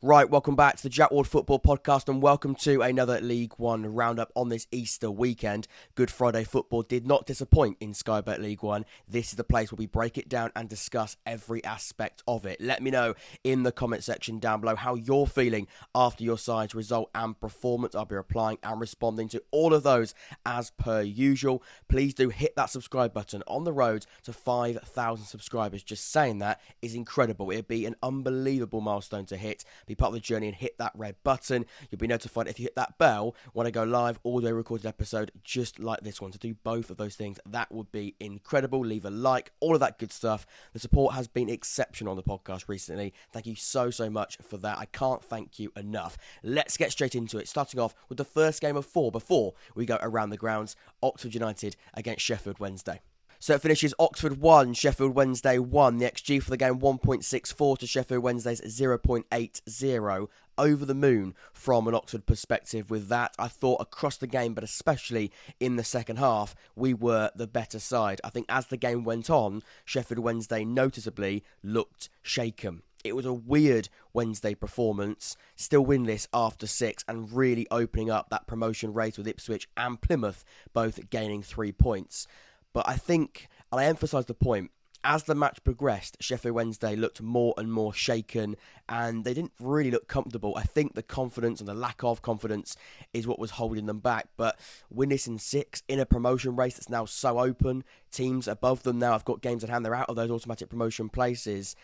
Right, welcome back to the GW40 Football Podcast and welcome to another League One roundup on this Easter weekend. Good Friday football did not disappoint in Sky Bet League One. This is the place where we break it down and discuss every aspect of it. Let me know in the comment section down below how you're feeling after your side's result and performance. I'll be replying and responding to all of those as per usual. Please do hit that subscribe button on the road to 5,000 subscribers. Just saying that is incredible. It'd be an unbelievable milestone to hit. Be part of the journey and hit that red button. You'll be notified if you hit that bell when I go live, audio recorded episode just like this one. To do both of those things, that would be incredible. Leave a like, all of that good stuff. The support has been exceptional on the podcast recently. Thank you so much for that. I can't thank you enough. Let's get straight into it, starting off with the first game of 4 before we go around the grounds. Oxford United against Sheffield Wednesday. So it finishes Oxford 1, Sheffield Wednesday 1. The XG for the game 1.64 to Sheffield Wednesday's 0.80. Over the moon from an Oxford perspective with that. I thought across the game, but especially in the second half, we were the better side. I think as the game went on, Sheffield Wednesday noticeably looked shaken. It was a weird Wednesday performance, still winless after 6 and really opening up that promotion race with Ipswich and Plymouth both gaining 3 points. But I think, and I emphasise the point, as the match progressed, Sheffield Wednesday looked more and more shaken and they didn't really look comfortable. I think the confidence and the lack of confidence is what was holding them back. But winless in 6 in a promotion race that's now so open, teams above them now have got games at hand, they're out of those automatic promotion places.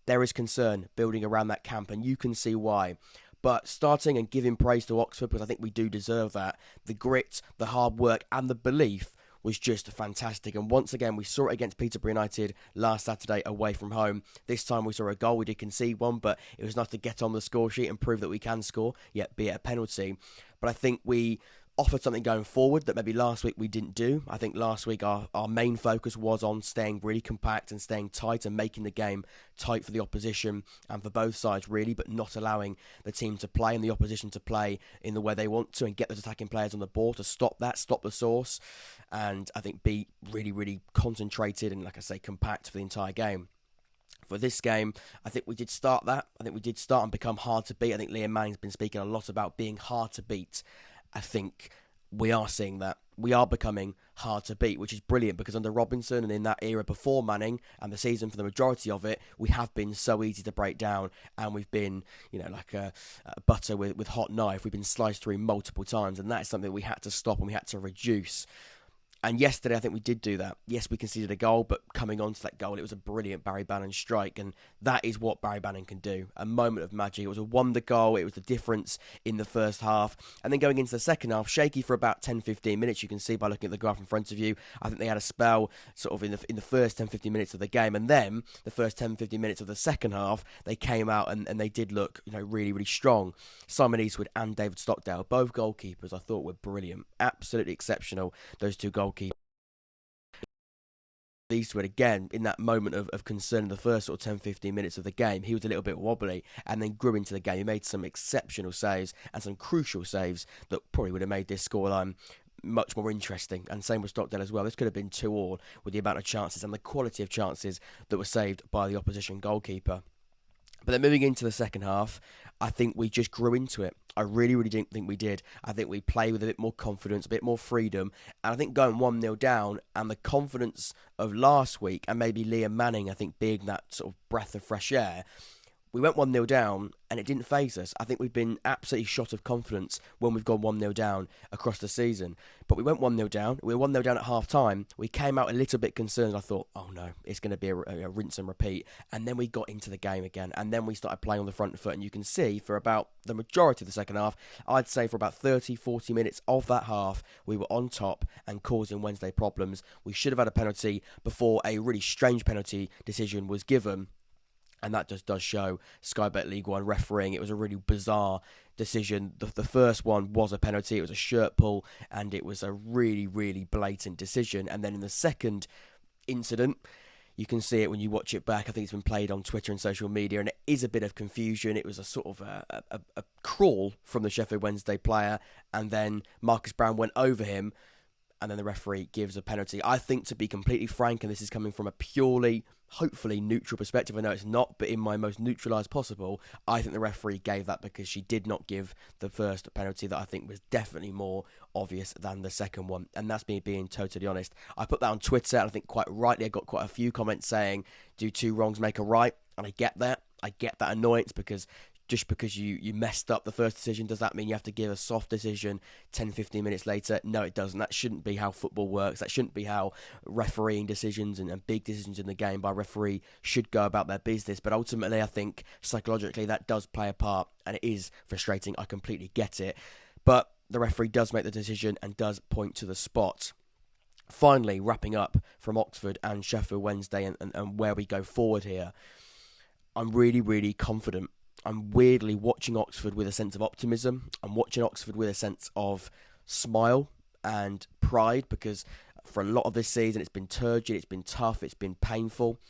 There is concern building around that camp and you can see why. But starting and giving praise to Oxford, because I think we do deserve that, the grit, the hard work and the belief was just fantastic. And once again, we saw it against Peterborough United last Saturday away from home. This time we saw a goal. We did concede one, but it was nice to get on the score sheet and prove that we can score, yet be it a penalty. But I think we offered something going forward that maybe last week we didn't do. I think last week our main focus was on staying really compact and staying tight and making the game tight for the opposition and for both sides really, but not allowing the team to play and the opposition to play in the way they want to and get those attacking players on the ball to stop that, stop the source, and I think be really concentrated and, like I say, compact for the entire game. For this game, I think we did start that. I think we did start and become hard to beat. I think Liam Manning's been speaking a lot about being hard to beat. I think we are seeing that. We are becoming hard to beat, which is brilliant because under Robinson and in that era before Manning and the season for the majority of it, we have been so easy to break down and we've been, like a butter with hot knife. We've been sliced through multiple times and that is something we had to stop and we had to reduce. And yesterday, I think we did do that. Yes, we conceded a goal, but coming on to that goal, it was a brilliant Barry Bannan strike, and that is what Barry Bannan can do. A moment of magic. It was a wonder goal. It was the difference in the first half. And then going into the second half, shaky for about 10-15 minutes. You can see by looking at the graph in front of you. I think they had a spell sort of in the first 10-15 minutes of the game, and then the first 10-15 minutes of the second half, they came out and they did look, really strong. Simon Eastwood and David Stockdale, both goalkeepers, I thought were brilliant, absolutely exceptional. Those two goalkeepers. Eastwood, again, in that moment of concern in the first sort of 10-15 minutes of the game, he was a little bit wobbly and then grew into the game. He made some exceptional saves and some crucial saves that probably would have made this scoreline much more interesting. And same with Stockdale as well. This could have been 2-2 with the amount of chances and the quality of chances that were saved by the opposition goalkeeper. But then moving into the second half, I think we just grew into it. I really didn't think we did. I think we played with a bit more confidence, a bit more freedom. And I think going 1-0 down and the confidence of last week and maybe Liam Manning, I think being that sort of breath of fresh air, we went 1-0 down and it didn't faze us. I think we've been absolutely shot of confidence when we've gone 1-0 down across the season. But we went 1-0 down. We were 1-0 down at half-time. We came out a little bit concerned. I thought, oh no, it's going to be a rinse and repeat. And then we got into the game again. And then we started playing on the front foot. And you can see for about the majority of the second half, I'd say for about 30-40 minutes of that half, we were on top and causing Wednesday problems. We should have had a penalty before a really strange penalty decision was given. And that just does show Sky Bet League One refereeing. It was a really bizarre decision. The first one was a penalty. It was a shirt pull, and it was a really blatant decision. And then in the second incident, you can see it when you watch it back. I think it's been played on Twitter and social media, and it is a bit of confusion. It was a sort of a crawl from the Sheffield Wednesday player, and then Marcus Brown went over him. and then the referee gives a penalty. I think, to be completely frank, and this is coming from a purely, hopefully, neutral perspective, I know it's not, but in my most neutralised possible, I think the referee gave that because she did not give the first penalty that I think was definitely more obvious than the second one, and that's me being totally honest. I put that on Twitter, and I think quite rightly I got quite a few comments saying, do two wrongs make a right? And I get that annoyance, because just because you messed up the first decision, does that mean you have to give a soft decision 10, 15 minutes later? No, it doesn't. That shouldn't be how football works. That shouldn't be how refereeing decisions and big decisions in the game by referee should go about their business. But ultimately, I think psychologically that does play a part, and it is frustrating. I completely get it. But the referee does make the decision and does point to the spot. Finally, wrapping up from Oxford and Sheffield Wednesday and where we go forward here, I'm really, really confident. I'm weirdly watching Oxford with a sense of optimism. I'm watching Oxford with a sense of smile and pride, because for a lot of this season it's been turgid, it's been tough, it's been painful.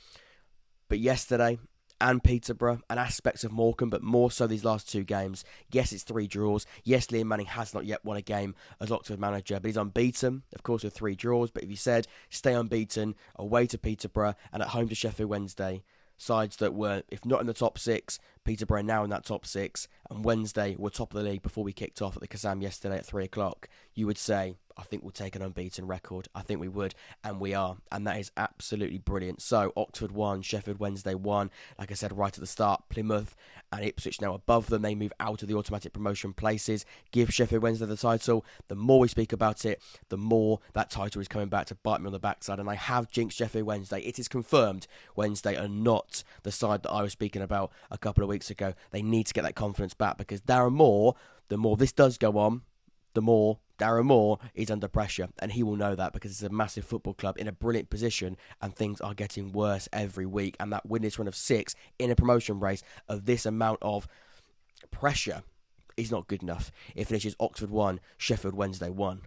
But yesterday, and Peterborough, and aspects of Morecambe, but more so these last two games, yes, it's 3 draws. Yes, Liam Manning has not yet won a game as Oxford manager, but he's unbeaten, of course, with 3 draws. But if you said, stay unbeaten, away to Peterborough and at home to Sheffield Wednesday, sides that were, if not in the top 6, Peterborough now in that top 6, and Wednesday were top of the league before we kicked off at the Kazam yesterday at 3 o'clock, you would say, I think we'll take an unbeaten record. I think we would, and we are, and that is absolutely brilliant. So, Oxford 1, Sheffield Wednesday 1, like I said right at the start, Plymouth and Ipswich now above them. They move out of the automatic promotion places, give Sheffield Wednesday the title. The more we speak about it, the more that title is coming back to bite me on the backside, and I have jinxed Sheffield Wednesday. It is confirmed Wednesday are not the side that I was speaking about a couple of weeks ago. They need to get that confidence back, because Darren Moore, the more this does go on, the more Darren Moore is under pressure, and he will know that, because it's a massive football club in a brilliant position, and things are getting worse every week, and that winless run of 6 in a promotion race of this amount of pressure is not good enough. It finishes Oxford 1, Sheffield Wednesday 1.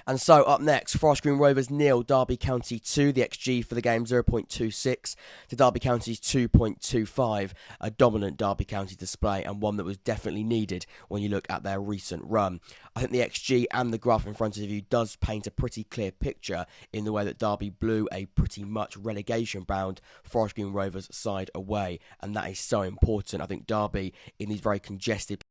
And so up next, Forest Green Rovers 0, Derby County 2. The XG for the game 0.26 to Derby County's 2.25. A dominant Derby County display, and one that was definitely needed when you look at their recent run. I think the XG and the graph in front of you does paint a pretty clear picture in the way that Derby blew a pretty much relegation-bound Forest Green Rovers side away, and that is so important. I think Derby, in these very congested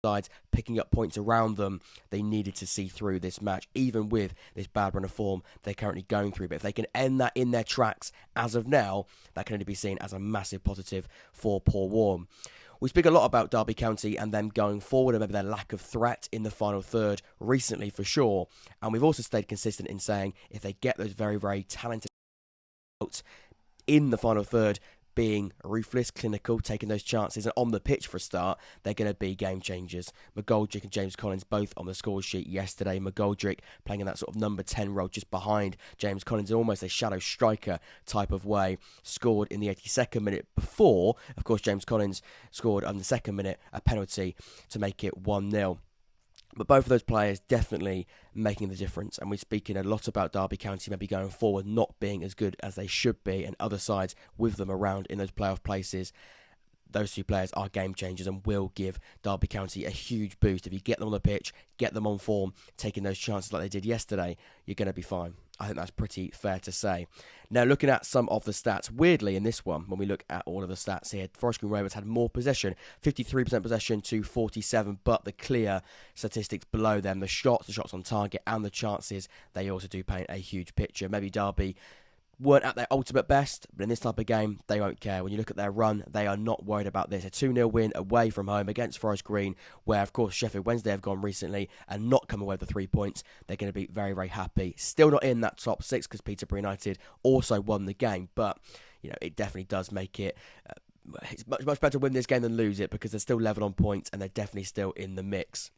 sides picking up points around them, they needed to see through this match, even with this bad run of form they're currently going through. But if they can end that in their tracks as of now, that can only be seen as a massive positive for Paul Warne. We speak a lot about Derby County and them going forward, and maybe their lack of threat in the final third recently, for sure. And we've also stayed consistent in saying if they get those very, very talented out in the final third, being ruthless, clinical, taking those chances, and on the pitch for a start, they're going to be game changers. McGoldrick and James Collins both on the score sheet yesterday. McGoldrick playing in that sort of number 10 role just behind James Collins in almost a shadow striker type of way. Scored in the 82nd minute before, of course, James Collins scored on the 2nd minute a penalty to make it 1-0. But both of those players definitely making the difference. And we're speaking a lot about Derby County maybe going forward not being as good as they should be, and other sides with them around in those playoff places. Those two players are game changers and will give Derby County a huge boost. If you get them on the pitch, get them on form, taking those chances like they did yesterday, you're going to be fine. I think that's pretty fair to say. Now, looking at some of the stats, weirdly in this one, when we look at all of the stats here, Forest Green Rovers had more possession, 53% possession to 47%, but the clear statistics below them, the shots on target, and the chances, they also do paint a huge picture. Maybe Derby weren't at their ultimate best, but in this type of game, they won't care. When you look at their run, they are not worried about this. A 2-0 win away from home against Forest Green, where, of course, Sheffield Wednesday have gone recently and not come away with the 3 points. They're going to be very, very happy. Still not in that top 6 because Peterborough United also won the game, but it definitely does make it it's much better to win this game than lose it, because they're still level on points and they're definitely still in the mix.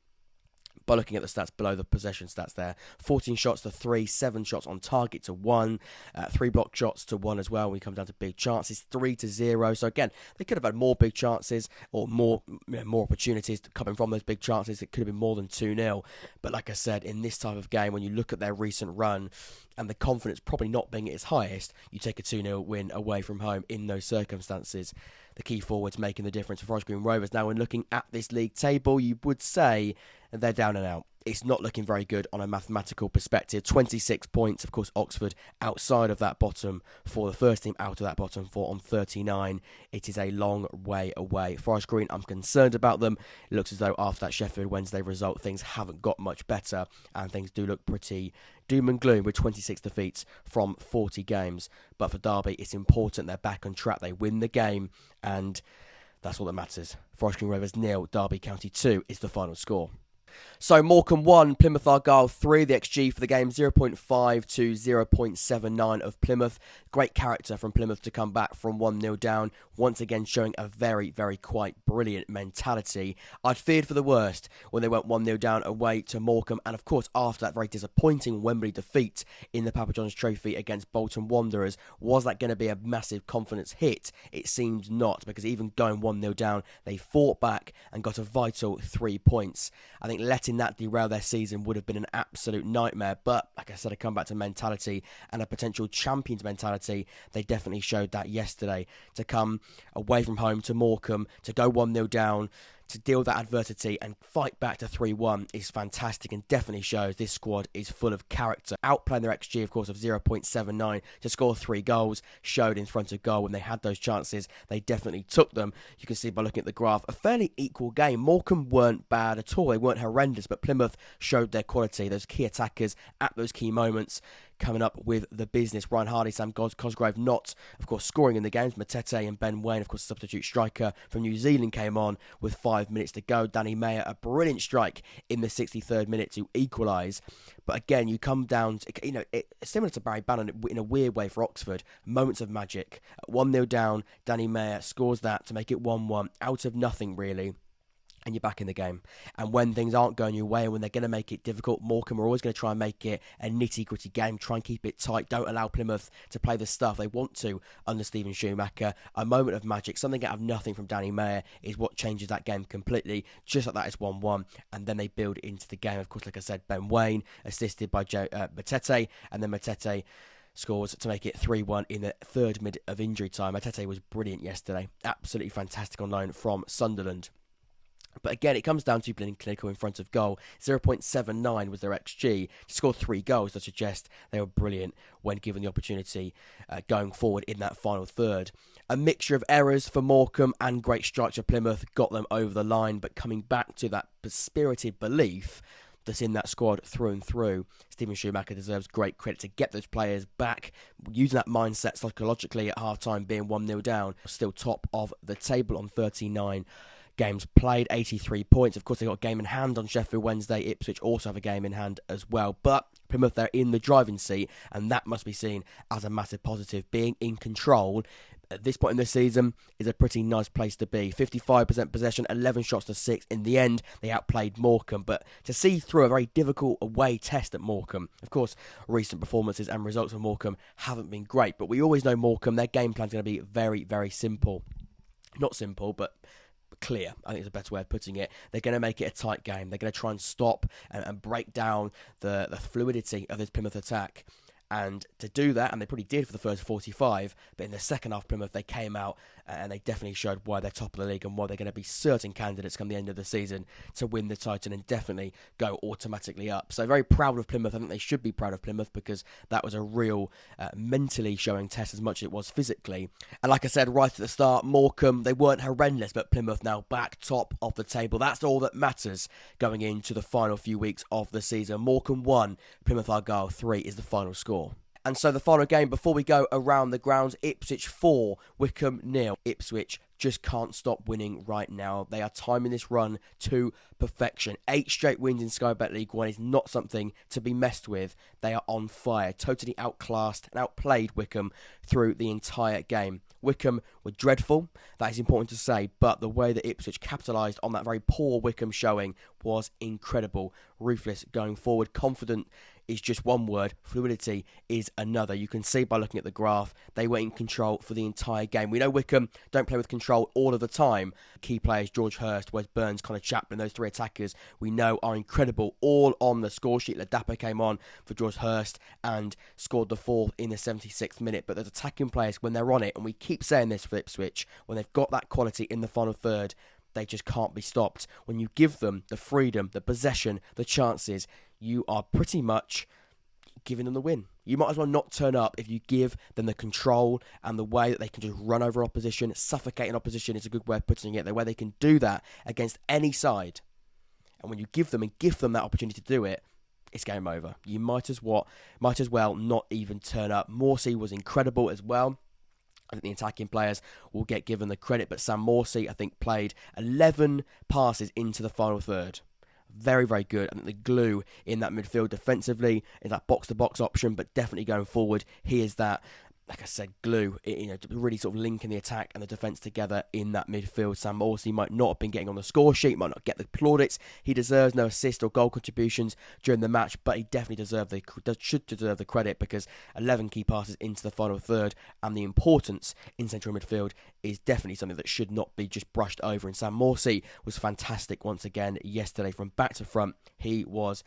By looking at the stats below the possession stats there, 14 shots to 3, 7 shots on target to 1, 3 block shots to 1 as well. When we come down to big chances, 3-0. So again, they could have had more big chances or more opportunities coming from those big chances. It could have been more than 2-0. But like I said, in this type of game, when you look at their recent run and the confidence probably not being at its highest, you take a 2-0 win away from home in those circumstances. The key forwards making the difference for Forest Green Rovers. Now, when looking at this league table, you would say they're down and out. it's not looking very good on a mathematical perspective. 26 points, of course, Oxford outside of that bottom four, the first team out of that bottom four on 39. It is a long way away. Forest Green, I'm concerned about them. It looks as though after that Sheffield Wednesday result, things haven't got much better, and things do look pretty doom and gloom with 26 defeats from 40 games. But for Derby, it's important they're back on track. They win the game, and that's all that matters. Forest Green Rovers 0, Derby County 2 is the final score. So Morecambe 1, Plymouth Argyle 3. The XG for the game 0.5 to 0.79 of Plymouth. Great character from Plymouth to come back from 1-0 down. Once again showing a very, very quite brilliant mentality. I'd feared for the worst when they went 1-0 down away to Morecambe. And of course after that very disappointing Wembley defeat in the Papa John's Trophy against Bolton Wanderers, was that going to be a massive confidence hit? It seemed not, because even going 1-0 down, they fought back and got a vital 3 points. I think letting that derail their season would have been an absolute nightmare. But like I said, I come back to mentality and a potential champions mentality. They definitely showed that yesterday. To come away from home to Morecambe, to go 1-0 down, to deal with that adversity and fight back to 3-1 is fantastic, and definitely shows this squad is full of character. Outplaying their XG, of course, of 0.79 to score 3 goals showed in front of goal when they had those chances. They definitely took them. You can see by looking at the graph, a fairly equal game. Morecambe weren't bad at all. They weren't horrendous, but Plymouth showed their quality. Those key attackers at those key moments coming up with the business. Ryan Hardy, Sam Cosgrove not, of course, scoring in the games. Matete and Ben Waine, of course, substitute striker from New Zealand, came on with 5 minutes to go. Danny Mayer, a brilliant strike in the 63rd minute to equalise. But again, you come down to, it's similar to Barry Bannan in a weird way for Oxford. Moments of magic. 1-0 down, Danny Mayer scores that to make it 1-1 out of nothing, really. And you're back in the game. And when things aren't going your way, and when they're going to make it difficult, Morecambe are always going to try and make it a nitty-gritty game, try and keep it tight, don't allow Plymouth to play the stuff they want to under Stephen Schumacher. A moment of magic, something out of nothing from Danny Mayer is what changes that game completely. Just like that, it's 1-1, and then they build into the game. Of course, like I said, Ben Waine, assisted by Matete, and then Matete scores to make it 3-1 in the third minute of injury time. Matete was brilliant yesterday. Absolutely fantastic on loan from Sunderland. But again, it comes down to being clinical in front of goal. 0.79 was their XG. To score 3 goals, that suggests they were brilliant when given the opportunity going forward in that final third. A mixture of errors for Morecambe and great structure Plymouth got them over the line, but coming back to that spirited belief that's in that squad through and through, Stephen Schumacher deserves great credit to get those players back, using that mindset psychologically at half-time, being 1-0 down, still top of the table on 39 games played, 83 points. Of course, they've got a game in hand on Sheffield Wednesday. Ipswich also have a game in hand as well. But Plymouth, they're in the driving seat, and that must be seen as a massive positive. Being in control at this point in the season is a pretty nice place to be. 55% possession, 11 shots to 6. In the end, they outplayed Morecambe. But to see through a very difficult away test at Morecambe, of course, recent performances and results of Morecambe haven't been great. But we always know Morecambe, their game plan's going to be very, very simple. Not simple, but clear, I think is a better way of putting it. They're going to make it a tight game. They're going to try and stop and break down the fluidity of this Plymouth attack. And to do that, and they probably did for the first 45, but in the second half, Plymouth, they came out and they definitely showed why they're top of the league and why they're going to be certain candidates come the end of the season to win the title and definitely go automatically up. So very proud of Plymouth. I think they should be proud of Plymouth because that was a real mentally showing test as much as it was physically. And like I said right at the start, Morecambe, they weren't horrendous, but Plymouth now back top of the table. That's all that matters going into the final few weeks of the season. Morecambe 1, Plymouth Argyle 3 is the final score. And so the final game, before we go around the grounds, Ipswich 4, Wycombe 0. Ipswich just can't stop winning right now. They are timing this run to perfection. 8 straight wins in Sky Bet League One is not something to be messed with. They are on fire. Totally outclassed and outplayed Wycombe through the entire game. Wycombe were dreadful, that is important to say, but the way that Ipswich capitalised on that very poor Wycombe showing was incredible. Ruthless going forward, confident is just one word, fluidity is another. You can see by looking at the graph, they were in control for the entire game. We know Wycombe don't play with control all of the time. Key players, George Hurst, Wes Burns, Connor Chaplin, those 3 attackers we know are incredible, all on the score sheet. Ladapo came on for George Hurst and scored the 4th in the 76th minute. But those attacking players, when they're on it, and we keep saying this for Ipswich, when they've got that quality in the final third, they just can't be stopped. When you give them the freedom, the possession, the chances, you are pretty much giving them the win. You might as well not turn up if you give them the control and the way that they can just run over opposition. Suffocating opposition is a good way of putting it. The way they can do that against any side. And when you give them and gift them that opportunity to do it, it's game over. You might as well not even turn up. Morsey was incredible as well. I think the attacking players will get given the credit, but Sam Morsey, I think, played 11 passes into the final third. Very, very good. I think the glue in that midfield defensively is that box-to-box option, but definitely going forward, he is that, like I said, glue, really sort of linking the attack and the defence together in that midfield. Sam Morsey might not have been getting on the score sheet, might not get the plaudits he deserves, no assist or goal contributions during the match, but he definitely should deserve the credit, because 11 key passes into the final third, and the importance in central midfield is definitely something that should not be just brushed over. And Sam Morsey was fantastic once again yesterday. From back to front, he was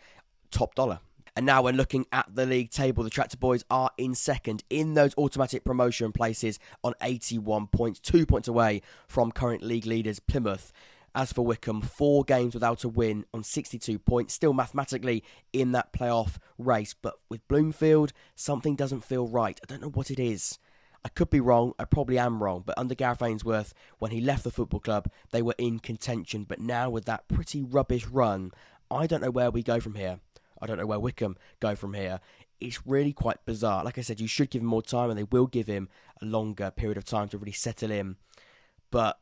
top dollar. And now when looking at the league table, the Tractor Boys are in second in those automatic promotion places on 81 points, 2 points away from current league leaders Plymouth. As for Wycombe, 4 games without a win on 62 points, still mathematically in that playoff race. But with Bloomfield, something doesn't feel right. I don't know what it is. I could be wrong, I probably am wrong, but under Gareth Ainsworth, when he left the football club, they were in contention. But now with that pretty rubbish run, I don't know where we go from here. I don't know where Wycombe go from here. It's really quite bizarre. Like I said, you should give him more time, and they will give him a longer period of time to really settle in. But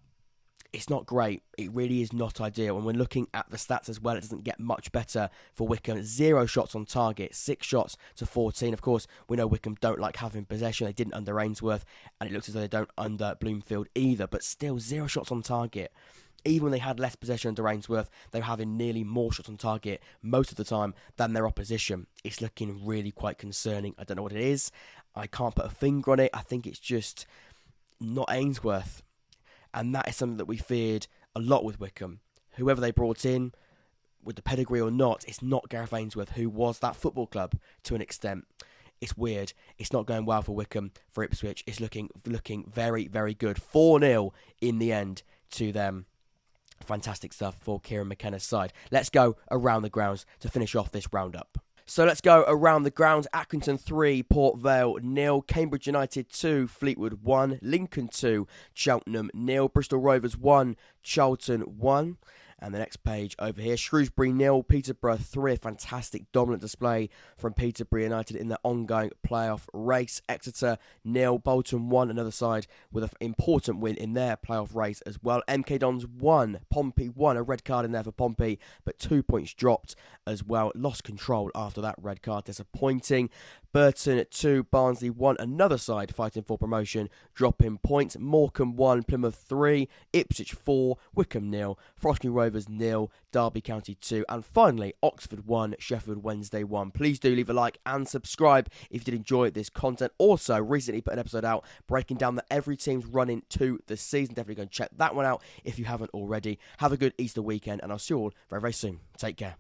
it's not great. It really is not ideal. And when looking at the stats as well, it doesn't get much better for Wycombe. 0 shots on target, 6 shots to 14. Of course, we know Wycombe don't like having possession. They didn't under Ainsworth, and it looks as though they don't under Bloomfield either. But still, 0 shots on target. Even when they had less possession under Ainsworth, they were having nearly more shots on target most of the time than their opposition. It's looking really quite concerning. I don't know what it is. I can't put a finger on it. I think it's just not Ainsworth. And that is something that we feared a lot with Wycombe. Whoever they brought in, with the pedigree or not, it's not Gareth Ainsworth, who was that football club to an extent. It's weird. It's not going well for Wycombe, for Ipswich. It's looking very, very good. 4-0 in the end to them. Fantastic stuff for Kieran McKenna's side. Let's go around the grounds to finish off this roundup. So let's go around the grounds. Accrington 3, Port Vale 0, Cambridge United 2, Fleetwood 1, Lincoln 2, Cheltenham 0, Bristol Rovers 1, Charlton 1. And the next page over here, Shrewsbury 0, Peterborough 3. A fantastic dominant display from Peterborough United in their ongoing playoff race. Exeter 0, Bolton 1. Another side with an important win in their playoff race as well. MK Dons 1, Pompey 1. A red card in there for Pompey, but 2 points dropped as well. Lost control after that red card. Disappointing. Burton 2, Barnsley 1. Another side fighting for promotion, dropping points. Morecambe 1, Plymouth 3, Ipswich 4, Wycombe 0, Forest Green Rovers 0, Derby County 2, and finally Oxford 1, Sheffield Wednesday 1. Please do leave a like and subscribe if you did enjoy this content. Also, recently put an episode out breaking down every team's run into the season. Definitely go and check that one out if you haven't already. Have a good Easter weekend, and I'll see you all very, very soon. Take care.